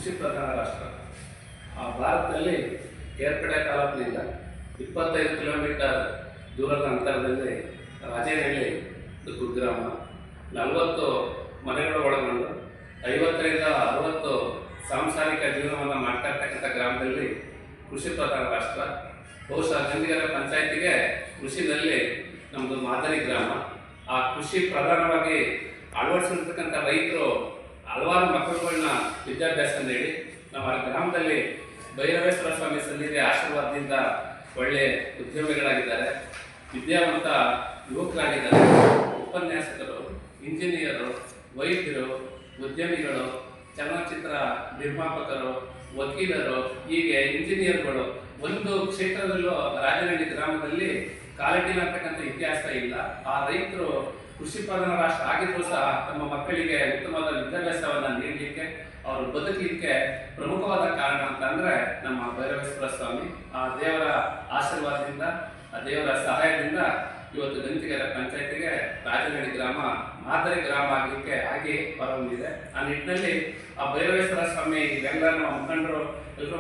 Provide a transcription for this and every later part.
ಕೃಷಿ ಪ್ರಧಾನ ರಾಷ್ಟ್ರ. ಭಾರತದಲ್ಲಿ ಕೇರ್ಪಡೆ ತಾಲೂಕಿನಿಂದ 25 ಕಿಲೋಮೀಟರ್ ದೂರದ ಅಂತರದಲ್ಲಿ ರಾಜೇನಹಳ್ಳಿ ಕುಗ್ರಾಮ 40 ಮನೆಗಳು ಒಳಗೊಂಡು 50ರಿಂದ 60 ಸಾಂಸಾರಿಕ ಜೀವನವನ್ನು ಮಾಡ್ತಾ ಇರ್ತಕ್ಕಂಥ ಗ್ರಾಮದಲ್ಲಿ ಕೃಷಿ ಪ್ರಧಾನ ರಾಷ್ಟ್ರ. ಬಹುಶಃ ಗಂದಿಗೆರೆ ಪಂಚಾಯತಿಗೆ ಕೃಷಿನಲ್ಲಿ ನಮ್ಮದು ಮಾದರಿ ಗ್ರಾಮ. ಆ ಕೃಷಿ ಪ್ರಧಾನವಾಗಿ ಅಳವಡಿಸಿರ್ತಕ್ಕಂಥ ರೈತರು ಹಲವಾರು ಮಕ್ಕಳುಗಳನ್ನ ವಿದ್ಯಾಭ್ಯಾಸ ನೀಡಿ ನಮ್ಮ ಗ್ರಾಮದಲ್ಲಿ ಭೈರವೇಶ್ವರ ಸ್ವಾಮಿ ಸನ್ನಿಧಿಯ ಆಶೀರ್ವಾದದಿಂದ ಒಳ್ಳೆಯ ಉದ್ಯಮಿಗಳಾಗಿದ್ದಾರೆ, ವಿದ್ಯಾವಂತ ಯುವಕರಾಗಿದ್ದಾರೆ, ಉಪನ್ಯಾಸಕರು, ಇಂಜಿನಿಯರು, ವೈದ್ಯರು, ಉದ್ಯಮಿಗಳು, ಚಲನಚಿತ್ರ ನಿರ್ಮಾಪಕರು, ವಕೀಲರು, ಹೀಗೆ ಇಂಜಿನಿಯರ್ಗಳು. ಒಂದು ಕ್ಷೇತ್ರದಲ್ಲೂ ರಾಜನಹಳ್ಳಿ ಗ್ರಾಮದಲ್ಲಿ ಕಾಲಿಟ್ಟಿರತಕ್ಕಂಥ ಇತಿಹಾಸ ಇಲ್ಲ. ಆ ರೈತರು ಕೃಷಿ ಪ್ರಧಾನ ರಾಷ್ಟ್ರ ಆಗಿದ್ರೂ ಸಹ ತಮ್ಮ ಮಕ್ಕಳಿಗೆ ಉತ್ತಮವಾದ ವಿದ್ಯಾಭ್ಯಾಸವನ್ನು ನೀಡಲಿಕ್ಕೆ, ಅವರು ಬದುಕಲಿಕ್ಕೆ ಪ್ರಮುಖವಾದ ಕಾರಣ ಅಂತಂದರೆ ನಮ್ಮ ಭೈರವೇಶ್ವರ ಸ್ವಾಮಿ. ಆ ದೇವರ ಆಶೀರ್ವಾದದಿಂದ, ಆ ದೇವರ ಸಹಾಯದಿಂದ ಇವತ್ತು ಗಂದಿಗೆರೆ ಪಂಚಾಯತಿಗೆ ರಾಜನಹಳ್ಳಿ ಗ್ರಾಮ ಮಾದರಿ ಗ್ರಾಮ ಆಗಿ ಹೊರಹೊಮ್ಮಿದೆ. ಆ ನಿಟ್ಟಿನಲ್ಲಿ ಆ ಭೈರವೇಶ್ವರ ಸ್ವಾಮಿ ಇವೆಲ್ಲ ನಮ್ಮ ಮುಖಂಡರು ಎಲ್ಲರೂ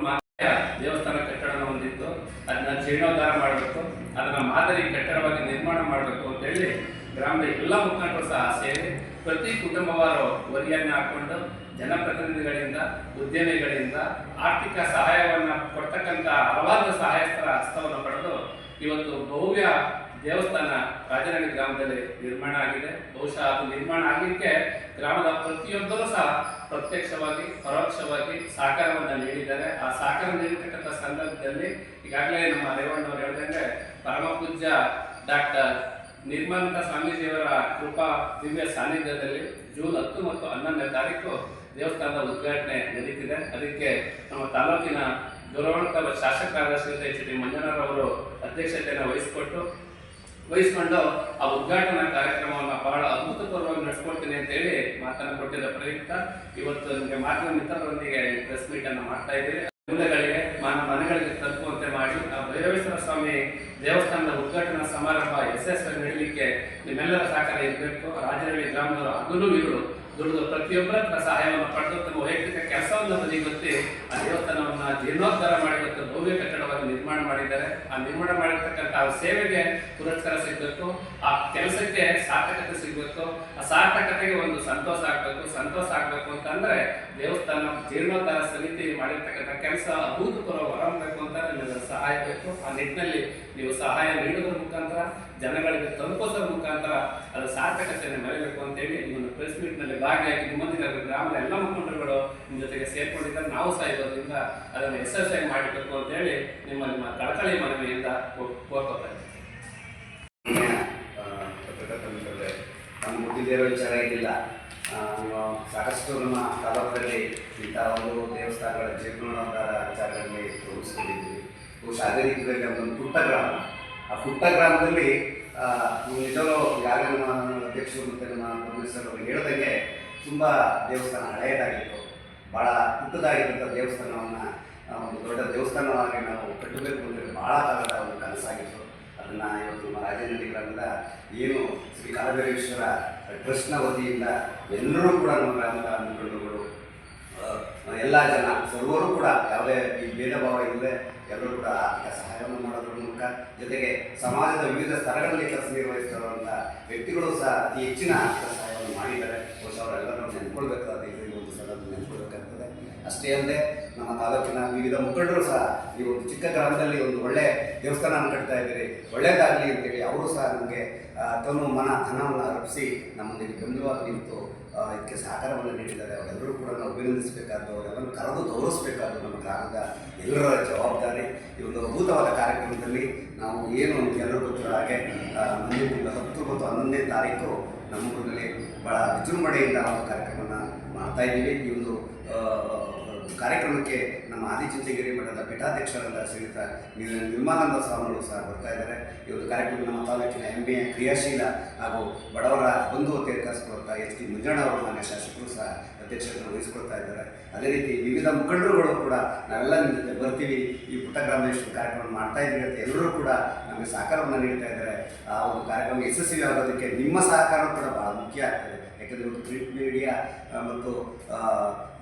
ದೇವಸ್ಥಾನ ಕಟ್ಟಡವನ್ನು ಹೊಂದಿತ್ತು, ಅದನ್ನ ಜೀರ್ಣೋದ್ಧಾರ ಮಾಡಬೇಕು, ಅದನ್ನು ಮಾದರಿ ಕಟ್ಟಡವಾಗಿ ನಿರ್ಮಾಣ ಮಾಡಬೇಕು ಅಂತೇಳಿ ಗ್ರಾಮದ ಎಲ್ಲ ಮುಖಂಡರು ಸಹ ಸೇರಿ ಪ್ರತಿ ಕುಟುಂಬವಾರು ವರಿಯನ್ನು ಹಾಕೊಂಡು ಜನಪ್ರತಿನಿಧಿಗಳಿಂದ, ಉದ್ಯಮಿಗಳಿಂದ ಆರ್ಥಿಕ ಸಹಾಯವನ್ನು ಕೊಡ್ತಕ್ಕಂಥ ಹಲವಾರು ಸಹಾಯಸ್ಥರ ಹಸ್ತವನ್ನು ಪಡೆದು ಇವತ್ತು ಭವ್ಯ ದೇವಸ್ಥಾನ ರಾಜನಹಳ್ಳಿ ಗ್ರಾಮದಲ್ಲಿ ನಿರ್ಮಾಣ ಆಗಿದೆ. ಬಹುಶಃ ಅದು ನಿರ್ಮಾಣ ಆಗಲಿಕ್ಕೆ ಗ್ರಾಮದ ಪ್ರತಿಯೊಬ್ಬರೂ ಸಹ ಪ್ರತ್ಯಕ್ಷವಾಗಿ ಪರೋಕ್ಷವಾಗಿ ಸಹಕಾರವನ್ನು ನೀಡಿದ್ದಾರೆ. ಆ ಸಹಕಾರ ನೀಡಿರ್ತಕ್ಕಂಥ ಸಂದರ್ಭದಲ್ಲಿ ಈಗಾಗಲೇ ನಮ್ಮ ರೇವಣ್ಣವರು ಹೇಳಿದಂಗೆ ಪರಮ ಪೂಜ್ಯ ಡಾಕ್ಟರ್ ನಿರ್ಮಲಾನಂದ ಸ್ವಾಮೀಜಿಯವರ ಕೃಪಾ ದಿವ್ಯ ಸಾನ್ನಿಧ್ಯದಲ್ಲಿ ಜೂನ್ 10 ಮತ್ತು 11ನೇ ತಾರೀಕು ದೇವಸ್ಥಾನದ ಉದ್ಘಾಟನೆ ನಡೀತಿದೆ. ಅದಕ್ಕೆ ನಮ್ಮ ತಾಲೂಕಿನ ಗೌರವಾನ್ವಿತ ಶಾಸಕರಾದ ಶ್ರೀ ಎಚ್ ಡಿ ಮಂಜಣ್ಣರವರು ಅಧ್ಯಕ್ಷತೆಯನ್ನು ವಹಿಸಿಕೊಂಡು ಆ ಉದ್ಘಾಟನಾ ಕಾರ್ಯಕ್ರಮವನ್ನು ಬಹಳ ಅದ್ಭುತಪೂರ್ವವಾಗಿ ನಡೆಸ್ಕೊಡ್ತೀನಿ ಅಂತೇಳಿ ಮಾತನ್ನು ಕೊಟ್ಟಿದ್ದ ಪ್ರಯುಕ್ತ ಇವತ್ತು ನಿಮಗೆ ಮಾಧ್ಯಮ ಮಿತ್ರರೊಂದಿಗೆ ಪ್ರೆಸ್ ಮೀಟನ್ನು ಮಾಡ್ತಾ ಇದ್ದೀವಿ. ಮೂಲೆಗಳಿಗೆ ಮನೆಗಳಿಗೆ ತಲುಪುವಂತೆ ಮಾಡಿ ಆ ಭೈರವೇಶ್ವರ ಸ್ವಾಮಿ ದೇವಸ್ಥಾನದ ಉದ್ಘಾಟನಾ ಸಮಾರಂಭ ಯಶಸ್ವಿಯಾಗಿ ನಡೀಲಿಕ್ಕೆ ನಿಮ್ಮೆಲ್ಲರ ಸಹಕಾರ ಇರಬೇಕು. ರಾಜನಹಳ್ಳಿ ಗ್ರಾಮದವರು ಹಗಲು ಇರುಳು ದುಡಿದು ಪ್ರತಿಯೊಬ್ಬರ ಸಹಾಯವನ್ನು ಪಡೆದು ತಮ್ಮ ವೈಯಕ್ತಿಕ ಕೆಲಸವನ್ನು ಬದಿಗೊತ್ತಿ ಆ ದೇವಸ್ಥಾನವನ್ನು ಜೀರ್ಣೋದ್ಧಾರ ಮಾಡಿ ಇವತ್ತು ಭವ್ಯ ಕಟ್ಟಡವಾಗಿ ನಿರ್ಮಾಣ ಮಾಡಿದ್ದಾರೆ. ಆ ನಿರ್ಮಾಣ ಮಾಡಿರ್ತಕ್ಕಂಥ ಸೇವೆಗೆ ಪುರಸ್ಕಾರ ಸಿಗಬೇಕು, ಆ ಕೆಲಸಕ್ಕೆ ಸಾರ್ಥಕತೆ ಸಿಗಬೇಕು, ಆ ಸಾರ್ಥಕತೆಗೆ ಒಂದು ಸಂತೋಷ ಆಗಬೇಕು ಅಂತಂದ್ರೆ ದೇವಸ್ಥಾನ ಜೀರ್ಣೋದ್ಧಾರ ಸಮಿತಿ ಮಾಡಿರ್ತಕ್ಕಂಥ ಕೆಲಸ ಅಭೂತಪೂರ್ವ ಹೊರಬೇಕು ಅಂತ ನಿಮಗೆ ಸಹಾಯ ಬೇಕು. ಆ ನಿಟ್ಟಿನಲ್ಲಿ ನೀವು ಸಹಾಯ ನೀಡೋದ್ರ ಮುಖಾಂತರ, ಜನಗಳಿಗೆ ತಲುಪಿಸೋದ್ರ ಮುಖಾಂತರ ಅದು ಸಾರ್ಥಕತೆಯನ್ನು ಮೆರೆಯಬೇಕು ಅಂತೇಳಿ ಈ ಒಂದು ಪ್ರೆಸ್ ಮೀಟ್ನಲ್ಲಿ ಭಾಗಿಯಾಗಿ ನಿಮ್ಮೊಂದಿಗೆ ಗ್ರಾಮದ ಎಲ್ಲ ಮುಖಂಡರುಗಳು ನಿಮ್ಮ ಜೊತೆಗೆ ಸೇರ್ಕೊಂಡಿದ್ದಾರೆ. ನಾವು ಸಹ ಇರೋದ್ರಿಂದ ಅದನ್ನು ಯಶಸ್ವಿಯಾಗಿ ಮಾಡಬೇಕು ಅಂತೇಳಿ ನಿಮ್ಮ ಕಳಕಳಿ ಮನವಿಯಿಂದ ಕೋರ್ಕೋತಾ ಇದ್ದೀವಿ. ನಮ್ಮ ಹುಟ್ಟಿದಿರೋ ವಿಚಾರ ಇದ್ದಿಲ್ಲ. ಸಾಕಷ್ಟು ನಮ್ಮ ತಾಲೂಕಲ್ಲಿ ಇಂಥ ಒಂದು ದೇವಸ್ಥಾನಗಳ ಜೀರ್ಣೋದ್ಧಾರ ವಿಚಾರಗಳಲ್ಲಿ ತೊಡಗಿಸ್ಕೊಂಡಿದ್ದೀವಿ. ಬಹುಶಃ ಅದೇ ರೀತಿಯಲ್ಲಿ ಒಂದು ಪುಟ್ಟ ಗ್ರಾಮ. ಆ ಪುಟ್ಟ ಗ್ರಾಮದಲ್ಲಿ ನಿಜವೂ ಈಗಾಗಲೇ ನಮ್ಮ ಅಧ್ಯಕ್ಷರು ಮತ್ತು ನಮ್ಮ ಪ್ರೊಫೆಸರ್ ಅವರು ಹೇಳಿದಂಗೆ ತುಂಬ ದೇವಸ್ಥಾನ ಹಳೆಯದಾಗಿತ್ತು. ಭಾಳ ಪುಟ್ಟದಾಗಿದ್ದಂಥ ದೇವಸ್ಥಾನವನ್ನು ಒಂದು ದೊಡ್ಡ ದೇವಸ್ಥಾನವಾಗಿ ನಾವು ಕಟ್ಟಬೇಕು ಅಂತೇಳಿ ಭಾಳ ಕಾಲದ ಒಂದು ಕನಸಾಗಿತ್ತು. ಅದನ್ನು ಇವತ್ತು ನಮ್ಮ ರಾಜನಹಳ್ಳಿ ಗ್ರಾಮದ ಏನು ಶ್ರೀ ಕಾಲಭೈರೇಶ್ವರ ಟ್ರಸ್ಟ್ನ ವತಿಯಿಂದ ಎಲ್ಲರೂ ಕೂಡ ನಮ್ಮ ಗ್ರಾಮದ ಮುಖಂಡರುಗಳು, ಎಲ್ಲ ಜನ ಸರ್ವರು ಕೂಡ ಯಾವುದೇ ಈ ಭೇದ ಭಾವ ಇಲ್ಲದೆ ಎಲ್ಲರೂ ಕೂಡ ಆರ್ಥಿಕ ಸಹಾಯವನ್ನು ಮಾಡೋದ್ರ ಮೂಲಕ, ಜೊತೆಗೆ ಸಮಾಜದ ವಿವಿಧ ಸ್ತರಗಳಲ್ಲಿ ಕೆಲಸ ನಿರ್ವಹಿಸಿರುವಂಥ ವ್ಯಕ್ತಿಗಳು ಸಹ ಅತಿ ಹೆಚ್ಚಿನ ಆರ್ಥಿಕ ಸಹಾಯವನ್ನು ಮಾಡಿದ್ದಾರೆ. ಬಹುಶಃ ಅವರೆಲ್ಲರೂ ನೆನ್ಕೊಳ್ಬೇಕಾದ ಈ ಒಂದು ಸಂದರ್ಭ ನೆನ್ಕೊಳ್ಬೇಕಾಗ್ತದೆ. ಅಷ್ಟೇ ಅಲ್ಲದೆ ನಮ್ಮ ತಾಲೂಕಿನ ವಿವಿಧ ಮುಖಂಡರು ಸಹ ಈ ಒಂದು ಚಿಕ್ಕ ಗ್ರಾಮದಲ್ಲಿ ಒಂದು ಒಳ್ಳೆಯ ದೇವಸ್ಥಾನವನ್ನು ಕಟ್ತಾ ಇದ್ದೀರಿ, ಒಳ್ಳೆಯದಾಗಲಿ ಅಂತೇಳಿ ಅವರು ಸಹ ನಮಗೆ ತನು ಮನ ಧನವನ್ನು ಅರ್ಪಿಸಿ ನಮ್ಮೊಂದಿಗೆ ಬೆಂಬಲವಾಗಿ ನಿಂತು ಇದಕ್ಕೆ ಸಹಕಾರವನ್ನು ನೀಡಿದ್ದಾರೆ. ಅವರೆಲ್ಲರೂ ಕೂಡ ನಾವು ಅಭಿನಂದಿಸಬೇಕಾದ್ದು, ಅವರೆಲ್ಲರೂ ಕರೆದು ಗೌರವಿಸಬೇಕಾದ್ದು ನಮ್ಮ ಗ್ರಾಮದ ಎಲ್ಲರ ಜವಾಬ್ದಾರಿ. ಈ ಒಂದು ಅದ್ಭುತವಾದ ಕಾರ್ಯಕ್ರಮದಲ್ಲಿ ನಾವು ಏನು ಎಲ್ಲರೂ ಗೊತ್ತಿರೋ ಹಾಗೆ ಮುಂದಿನ ತಿಂಗಳ 10 ಮತ್ತು 11ನೇ ತಾರೀಕು ನಮ್ಮ ಊರಿನಲ್ಲಿ ಭಾಳ ವಿಜೃಂಭಣೆಯಿಂದ ಒಂದು ಕಾರ್ಯಕ್ರಮವನ್ನು ಮಾಡ್ತಾಯಿದ್ದೀವಿ. ಈ ಒಂದು ಕಾರ್ಯಕ್ರಮಕ್ಕೆ ನಮ್ಮ ಆದಿಚುಂಚನಗಿರಿ ಮಠದ ಪೀಠಾಧ್ಯಕ್ಷರಾದ ಶ್ರೀಯುತ ನಿರ್ಮಲಾನಂದ ಸ್ವಾಮಿಗಳು ಸಹ ಬರ್ತಾ ಇದ್ದಾರೆ. ಈ ಒಂದು ಕಾರ್ಯಕ್ರಮ ನಮ್ಮ ತಾಲೂಕಿನ ಹೆಮ್ಮೆಯ ಕ್ರಿಯಾಶೀಲ ಹಾಗೂ ಬಡವರ ಬಂಧುವತೆ ಕರೆಸಿಕೊಳ್ತಾ ಎಚ್ ಟಿ ಮಂಜಣ್ಣ ಅವರು ಮಾನ್ಯ ಶಾಸಕರು ಸಹ ಅಧ್ಯಕ್ಷತೆಯನ್ನು ವಹಿಸ್ಕೊಳ್ತಾ ಇದ್ದಾರೆ. ಅದೇ ರೀತಿ ವಿವಿಧ ಮುಖಂಡರುಗಳು ಕೂಡ ನಾವೆಲ್ಲ ನಿಮ್ಮ ಜೊತೆ ಬರ್ತೀವಿ, ಈ ಪುಟ್ಟ ಗ್ರಾಮೇಶ್ವರ ಕಾರ್ಯಕ್ರಮ ಮಾಡ್ತಾ ಇದ್ದೀವಿ ಅಂತ ಎಲ್ಲರೂ ಕೂಡ ನಮಗೆ ಸಹಕಾರವನ್ನು ನೀಡ್ತಾ ಇದ್ದಾರೆ. ಆ ಒಂದು ಕಾರ್ಯಕ್ರಮ ಯಶಸ್ವಿ ಆಗೋದಕ್ಕೆ ನಿಮ್ಮ ಸಹಕಾರ ಕೂಡ ಭಾಳ ಮುಖ್ಯ ಆಗ್ತದೆ. ಯಾಕಂದರೆ ಇವತ್ತು ಪ್ರಿಂಟ್ ಮೀಡಿಯಾ ಮತ್ತು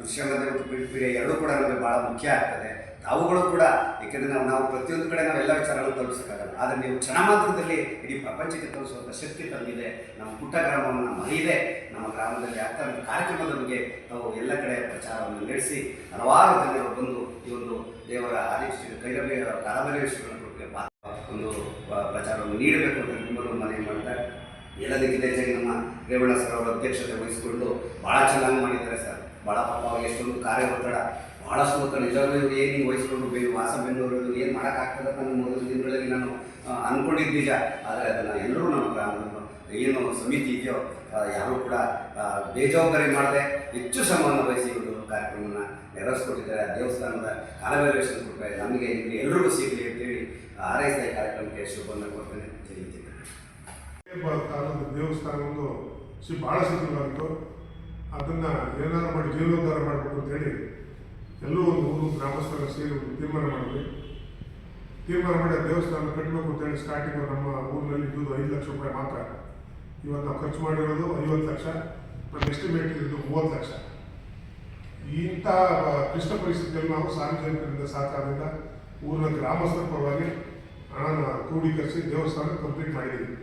ದೃಶ್ಯ ಮಾಧ್ಯಮ ಮತ್ತು ಪ್ರಿಂಟ್ ಮೀಡಿಯಾ ಎರಡೂ ಕೂಡ ನಮಗೆ ಭಾಳ ಮುಖ್ಯ ಆಗ್ತದೆ. ತಾವುಗಳು ಕೂಡ, ಏಕೆಂದರೆ ನಾವು ಪ್ರತಿಯೊಂದು ಕಡೆ ನಾವೆಲ್ಲ ವಿಚಾರಗಳನ್ನು ತಲುಪಿಸೋಕ್ಕಾಗಲ್ಲ, ಆದರೆ ನೀವು ಕ್ಷಣ ಮಾತ್ರದಲ್ಲಿ ಇಡೀ ಪ್ರಪಂಚಕ್ಕೆ ತಲುಪಿಸುವಂಥ ಶಕ್ತಿ ತಂದಿದೆ. ನಮ್ಮ ಪುಟ್ಟ ಗ್ರಾಮವನ್ನು ಮರೆಯದೆ ನಮ್ಮ ಗ್ರಾಮದಲ್ಲಿ ಆಗ್ತಾ ಇರೋ ಕಾರ್ಯಕ್ರಮದ ಬಗ್ಗೆ ನಾವು ಎಲ್ಲ ಕಡೆ ಪ್ರಚಾರವನ್ನು ನಡೆಸಿ ಹಲವಾರು ಜನರು ಬಂದು ಈ ಒಂದು ದೇವರ ಕಾಲಭೈರವೇಶ್ವರನ ಒಂದು ಪ್ರಚಾರವನ್ನು ನೀಡಬೇಕು ಅಂತ ನಿಮ್ಮನ್ನು ಮನವಿ ಮಾಡ್ತಾರೆ. ಎಲ್ಲದಕ್ಕಿಂತ ಹೆಚ್ಚಾಗಿ ನಮ್ಮ ರೇವಣ್ಣ ಸರ್ ಅವರ ಅಧ್ಯಕ್ಷತೆ ವಹಿಸಿಕೊಂಡು ಭಾಳ ಚೆನ್ನಾಗಿ ಮಾಡಿದ್ದಾರೆ ಸರ್. ಭಾಳ ಪಾಪ ಅವ್ರಿಗೆ ಎಷ್ಟೊಂದು ಕಾರ್ಯ ಒತ್ತಡ, ಭಾಳಷ್ಟು ಒತ್ತಡ. ನಿಜವಾಗ್ಲೂ ಏನು ಹಿಂಗೆ ವಹಿಸ್ಕೊಂಡು ವಾಸ ಬೆಂಗಳೂರು ಏನು ಮಾಡೋಕ್ಕಾಗ್ತದೆ ನನ್ನ ಮೊದಲ ದಿನಗಳಲ್ಲಿ ನಾನು ಅಂದ್ಕೊಂಡಿದ್ದು ನಿಜ. ಆದರೆ ಅದನ್ನು ಎಲ್ಲರೂ ನಮ್ಮ ಗ್ರಾಮದ ಏನು ಸಮಿತಿ ಇದೆಯೋ ಯಾರೂ ಕೂಡ ಬೇಜವಾಬ್ದಾರಿ ಮಾಡದೆ ಹೆಚ್ಚು ಶ್ರಮವನ್ನು ವಹಿಸಿ ಒಂದು ಕಾರ್ಯಕ್ರಮವನ್ನು ನೆರವೇರಿಸ್ಕೊಟ್ಟಿದ್ದಾರೆ. ದೇವಸ್ಥಾನದ ಕಾಲಭೈರವೇಶ್ವರನ ಕೃಪೆ ನಮಗೆ ನಿಮಗೆ ಎಲ್ಲರಿಗೂ ಸಿಗಲಿ ಅಂತೇಳಿ ಹಾರೈಸಿದ ಕಾರ್ಯಕ್ರಮಕ್ಕೆ ಶುಭವನ್ನು ಕೊಡ್ತೇನೆ. ಕಾಲದ ದೇವಸ್ಥಾನ ಒಂದು ಭಾಳ ಸಿದ್ಧವಾಗಿತ್ತು. ಅದನ್ನು ಏನಾದ್ರು ಮಾಡಿ ಜೀರ್ಣೋದ್ಧಾರ ಮಾಡಬೇಕು ಅಂತೇಳಿ ಎಲ್ಲರೂ ಒಂದು ಊರು ಗ್ರಾಮಸ್ಥರ ಸೇರಿ ಒಂದು ತೀರ್ಮಾನ ಮಾಡಿದ್ವಿ. ತೀರ್ಮಾನ ಮಾಡಿ ಆ ದೇವಸ್ಥಾನ ಕಟ್ಟಬೇಕು ಅಂತೇಳಿ ಸ್ಟಾರ್ಟಿಂಗ್ ನಮ್ಮ ಊರಿನಲ್ಲಿ ಇದ್ದು 5 ಲಕ್ಷ ರೂಪಾಯಿ ಮಾತ್ರ. ಇವತ್ತು ನಾವು ಖರ್ಚು ಮಾಡಿರೋದು 50 ಲಕ್ಷ, ನಮ್ಮ ಎಸ್ಟಿಮೇಟ್ ಇದ್ದು 30 ಲಕ್ಷ. ಇಂಥ ಕ್ಲಿಷ್ಟ ಪರಿಸ್ಥಿತಿಯಲ್ಲಿ ನಾವು ಸಾರ್ವಜನಿಕರಿಂದ ಸಹಕಾರದಿಂದ ಊರಿನ ಗ್ರಾಮಸ್ಥರ ಪರವಾಗಿ ಹಣನ ಕ್ರೋಢೀಕರಿಸಿ ದೇವಸ್ಥಾನ ಕಂಪ್ಲೀಟ್ ಮಾಡಿದ್ದೀವಿ.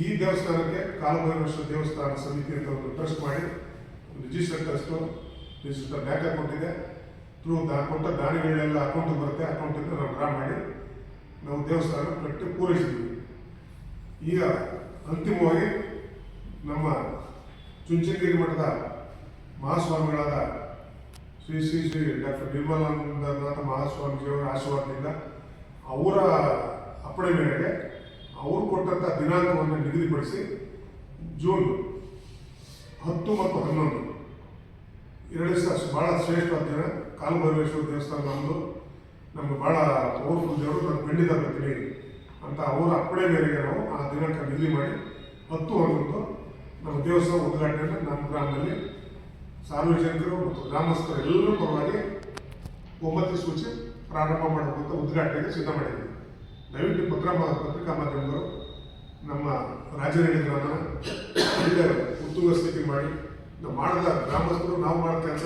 ಈ ದೇವಸ್ಥಾನಕ್ಕೆ ಕಾಲಭೈರವೇಶ್ವರ ದೇವಸ್ಥಾನ ಸಮಿತಿ ಅಂತ ಒಂದು ಟ್ರಸ್ಟ್ ಮಾಡಿ register trust, register bank account ಇದೆ. ಥ್ರೂ ಕೊಟ್ಟ ದಾನಿಗಳನ್ನೆಲ್ಲ ಅಕೌಂಟಿಗೆ ಬರುತ್ತೆ. ಅಕೌಂಟಿಂದ ನಾವು ಡ್ರಾ ಮಾಡಿ ನಾವು ದೇವಸ್ಥಾನ ಕಟ್ಟಿ ಪೂರೈಸಿದ್ವಿ. ಈಗ ಅಂತಿಮವಾಗಿ ನಮ್ಮ ಚುಂಚನಗಿರಿ ಮಠದ ಮಹಾಸ್ವಾಮಿಗಳಾದ ಶ್ರೀ ಶ್ರೀ ಶ್ರೀ ಡಾಕ್ಟರ್ ನಿರ್ಮಲಾನಂದನಾಥ ಮಹಾಸ್ವಾಮೀಜಿಯವರ ಆಶೀರ್ವಾದದಿಂದ ಅವರ ಅಪ್ಪಣೆ ಮೇರೆಗೆ ಅವರು ಕೊಟ್ಟಂಥ ದಿನಾಂಕವನ್ನು ನಿಗದಿಪಡಿಸಿ ಜೂನ್ 10 ಮತ್ತು 11 2 ದಿವಸ ಭಾಳ ಶ್ರೇಷ್ಠವಾದ ದಿನ. ಕಾಲಭೈರವೇಶ್ವರ ದೇವಸ್ಥಾನ ನಮ್ಗೆ ಭಾಳ ಪವರ್ಫುಲ್ ದೇವರು, ನಾನು ಖಂಡಿತ ಬರ್ತೀನಿ ಅಂತ ಅವರ ಅಪ್ಪಣೆ ಮೇರೆಗೆ ನಾವು ಆ ದಿನಾಂಕ ನಿಗದಿ ಮಾಡಿ 10/11 ನಮ್ಮ ದೇವಸ್ಥಾನ ಉದ್ಘಾಟನೆಯನ್ನು ನಮ್ಮ ಗ್ರಾಮದಲ್ಲಿ ಸಾರ್ವಜನಿಕರು ಮತ್ತು ಗ್ರಾಮಸ್ಥರು ಎಲ್ಲರೂ ಪರವಾಗಿ ಒಮ್ಮತಿ ಸೂಚಿ ಪ್ರಾರಂಭ ಮಾಡಬೇಕಂತ ಉದ್ಘಾಟನೆಗೆ ಸಿದ್ಧ ಮಾಡಿದ್ದೀವಿ. ದಯವಿಟ್ಟು ಪತ್ರಿಕಾ ಮಾಧ್ಯಮಗಳು ನಮ್ಮ ರಾಜನಹಳ್ಳಿ ಗ್ರಾಮನ ಒಳ್ಳೆ ಉತ್ತುಂಗ ಸ್ಥಿತಿ ಮಾಡಿ ನಾವು ಮಾಡಿದ ಗ್ರಾಮಸ್ಥರು ನಾವು ಮಾಡೋ ಕೆಲಸ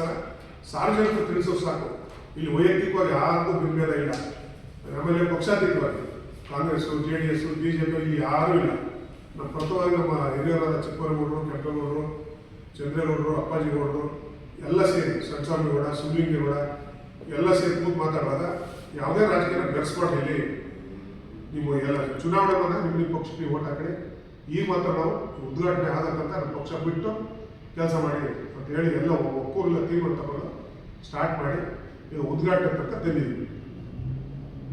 ಸಾರ್ವಜನಿಕರು ತಿಳಿಸೋದು ಸಾಕು. ಇಲ್ಲಿ ವೈಯಕ್ತಿಕವಾಗಿ ಯಾರಿಗೂ ಭಿನ್ನಭೇದ ಇಲ್ಲ. ಆಮೇಲೆ ಪಕ್ಷಾತೀತವಾಗಿ ಕಾಂಗ್ರೆಸ್ಸು, JDS, BJP ಇಲ್ಲಿ ಯಾರೂ ಇಲ್ಲ. ನಮ್ಮ ಪ್ರಥಮವಾಗಿ ನಮ್ಮ ಹಿರಿಯರಾದ ಚಿಕ್ಕವರಗೌಡರು, ಕೆಂಪೇಗೌಡರು, ಚಂದ್ರೇಗೌಡರು, ಅಪ್ಪಾಜಿಗೌಡರು ಎಲ್ಲ ಸೇರಿ, ಸಣ್ಸ್ವಾಮಿಗೌಡ, ಶಿವಲಿಂಗೇಗೌಡ ಎಲ್ಲ ಸೇರಿ ಕೂತು ಮಾತಾಡುವಾಗ ಯಾವುದೇ ರಾಜಕೀಯ ಬೆರೆಸ್ಕೊಂಡು ಇಲ್ಲಿ ನೀವು ಎಲ್ಲ ಚುನಾವಣೆ ಬಂದಾಗ ನಿಮ್ಮ ಪಕ್ಷಕ್ಕೆ ಓಟ್ ಹಾಕಿ. ಈಗ ಮಾತ್ರ ನಾವು ಉದ್ಘಾಟನೆ ಆದಂತ ನಮ್ಮ ಪಕ್ಷ ಬಿಟ್ಟು ಕೆಲಸ ಮಾಡಿ ಅಂತ ಹೇಳಿ ಎಲ್ಲ ಒಕ್ಕೂರೆಲ್ಲ ತೀರ್ಮಾನ ತಗೊಂಡು ಸ್ಟಾರ್ಟ್ ಮಾಡಿ ಈಗ ಉದ್ಘಾಟನೆ ತನಕ ತಂದಿದ್ದೀವಿ.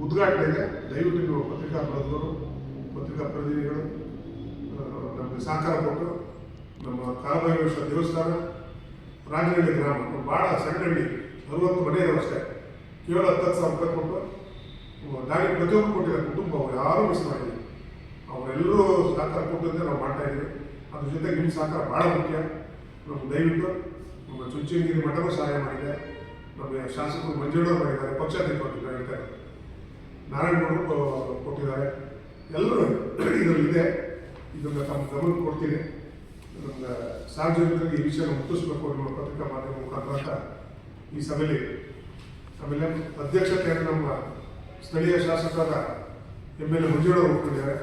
ಉದ್ಘಾಟನೆಗೆ ದಯವಿಟ್ಟು ನೀವು ಪತ್ರಿಕಾ ಬರೆದವರು, ಪತ್ರಿಕಾ ಪ್ರತಿನಿಧಿಗಳು ನಮಗೆ ಸಹಕಾರ ಕೊಟ್ಟು ನಮ್ಮ ಕಾಲಭೈರವೇಶ್ವರ ದೇವಸ್ಥಾನ ರಾಜನಹಳ್ಳಿ ಗ್ರಾಮ ಭಾಳ ಸಣ್ಣ ಹಳ್ಳಿ, 60 ಮನೆ ಅಷ್ಟೇ, ಕೇವಲ 10,000 ರೂಪಾಯಿ ಕೊಟ್ಟು ದಾರಿ ಪ್ರತಿಯೊಬ್ಬರು ಕೊಟ್ಟಿದ್ದಾರೆ. ಕುಟುಂಬ ಯಾರೂ ಮಿಸ್ ಮಾಡಿಲ್ಲ. ಅವರೆಲ್ಲರೂ ಸಹಕಾರ ಕೊಟ್ಟಿದ್ದೆ ನಾವು ಮಾಡ್ತಾ ಇದ್ದೀವಿ. ಅದ್ರ ಜೊತೆಗೆ ನಿಮ್ಮ ಸಹಕಾರ ಭಾಳ ಮುಖ್ಯ. ನಮ್ಗೆ ದಯವಿಟ್ಟು ನಮ್ಮ ಚುಂಚನಗಿರಿ ಮಠನೂ ಸಹಾಯ ಮಾಡಿದೆ, ನಮ್ಮ ಶಾಸಕರು ಮಂಜುಳವ್ರು ಮಾಡಿದ್ದಾರೆ, ಪಕ್ಷಾತೀತವಾಗಿ ಹೇಳ್ತಾರೆ, ನಾರಾಯಣಗೌಡರು ಕೊಟ್ಟಿದ್ದಾರೆ. ಎಲ್ಲರೂ ಇದರಲ್ಲಿದೆ. ಇದನ್ನು ತಮ್ಮ ಗಮನಕ್ಕೆ ಕೊಡ್ತೀನಿ. ನಮ್ಗೆ ಸಾರ್ವಜನಿಕರಿಗೆ ಈ ವಿಷಯನ ಮುಟ್ಟಿಸ್ಬೇಕು ನಮ್ಮ ಪತ್ರಿಕಾ ಮಾಧ್ಯಮ ಮುಖಾಂತರ ಈ ಸಭೆಯಲ್ಲಿ. ಆಮೇಲೆ ಅಧ್ಯಕ್ಷತೆಯನ್ನು ನಮ್ಮ ಸ್ಥಳೀಯ ಶಾಸಕರಾದ MLA ಮಂಜುಳವ್ರು ಒಪ್ಪಿಕೊಂಡಿದ್ದಾರೆ.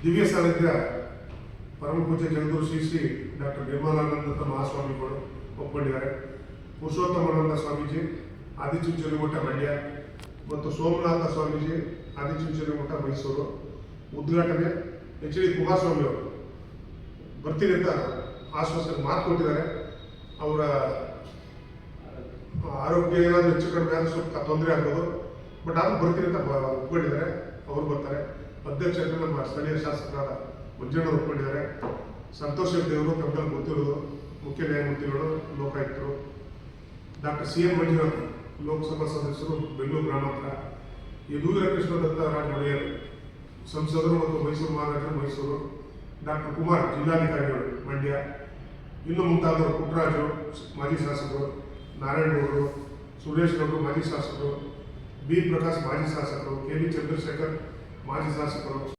ದಿವ್ಯ ಸಾನ್ನಿಧ್ಯ ಪರಮ ಪೂಜ್ಯ ಜಗದ್ಗುರು ಶ್ರೀ ಡಾಕ್ಟರ್ ನಿರ್ಮಲಾನಂದ ಮಹಾಸ್ವಾಮಿಗಳು ಒಪ್ಪಿಕೊಂಡಿದ್ದಾರೆ. ಪುರುಷೋತ್ತಮಾನಂದ ಸ್ವಾಮೀಜಿ ಆದಿಚುಂಚನಮಠ ಮಂಡ್ಯ ಮತ್ತು ಸೋಮನಾಥ ಸ್ವಾಮೀಜಿ ಆದಿಚುಂಚನಮಠ ಮೈಸೂರು. ಉದ್ಘಾಟನೆ HD ಕುಮಾರಸ್ವಾಮಿ ಅವರು ಬರ್ತೀನಿ ಅಂತ ಆಶ್ವಾಸನೆ ಮಾತು ಕೊಟ್ಟಿದ್ದಾರೆ. ಅವರ ಆರೋಗ್ಯ ಏನಾದರೂ ಹೆಚ್ಚು ಕಡಿಮೆ ಆದರೂ ಸ್ವಲ್ಪ ತೊಂದರೆ ಆಗ್ಬೋದು, ಬಟ್ ಅದು ಬರ್ತೀನಿ ಅಂತ ಒಪ್ಕೊಂಡಿದ್ದಾರೆ. ಅವರು ಬರ್ತಾರೆ. ಅಧ್ಯಕ್ಷತೆ ನಮ್ಮ ಸ್ಥಳೀಯ ಶಾಸಕರಾದ ಮಂಜಣ್ಣ ಒಪ್ಕೊಂಡಿದ್ದಾರೆ. ಸಂತೋಷ್ ದೇವರು ತಮ್ಮಲ್ಲಿ ಗೊತ್ತಿರೋದು, ಮುಖ್ಯ ನ್ಯಾಯಮೂರ್ತಿಗಳು, ಲೋಕಾಯುಕ್ತರು, ಡಾಕ್ಟರ್ CM ಮಂಜುನಾಥ್ ಲೋಕಸಭಾ ಸದಸ್ಯರು, ಬೆಂಗಳೂರು ಗ್ರಾಮಾಂತರ, ಯದುವೀರ ಕೃಷ್ಣದತ್ತ ರಾಜ ಒಡೆಯರ್ ಸಂಸದರು ಮತ್ತು ಮೈಸೂರು ಮಹಾರಾಜರು ಮೈಸೂರು, ಡಾಕ್ಟರ್ ಕುಮಾರ್ ಜಿಲ್ಲಾಧಿಕಾರಿಗಳು ಮಂಡ್ಯ, ಇನ್ನು ಮುಂತಾದವರು ಪುಟ್ಟರಾಜು ಮಾಜಿ ಶಾಸಕರು, ನಾರಾಯಣಗೌಡರು, ಸುರೇಶ್ ಗೌಡರು ಮಾಜಿ ಶಾಸಕರು, ಬಿ ಪ್ರಕಾಶ್ ಮಾಜಿ ಶಾಸಕರು, ಕೆ ವಿ ಚಂದ್ರಶೇಖರ್ ಮಾಜಿ ಶಾಸಕರು,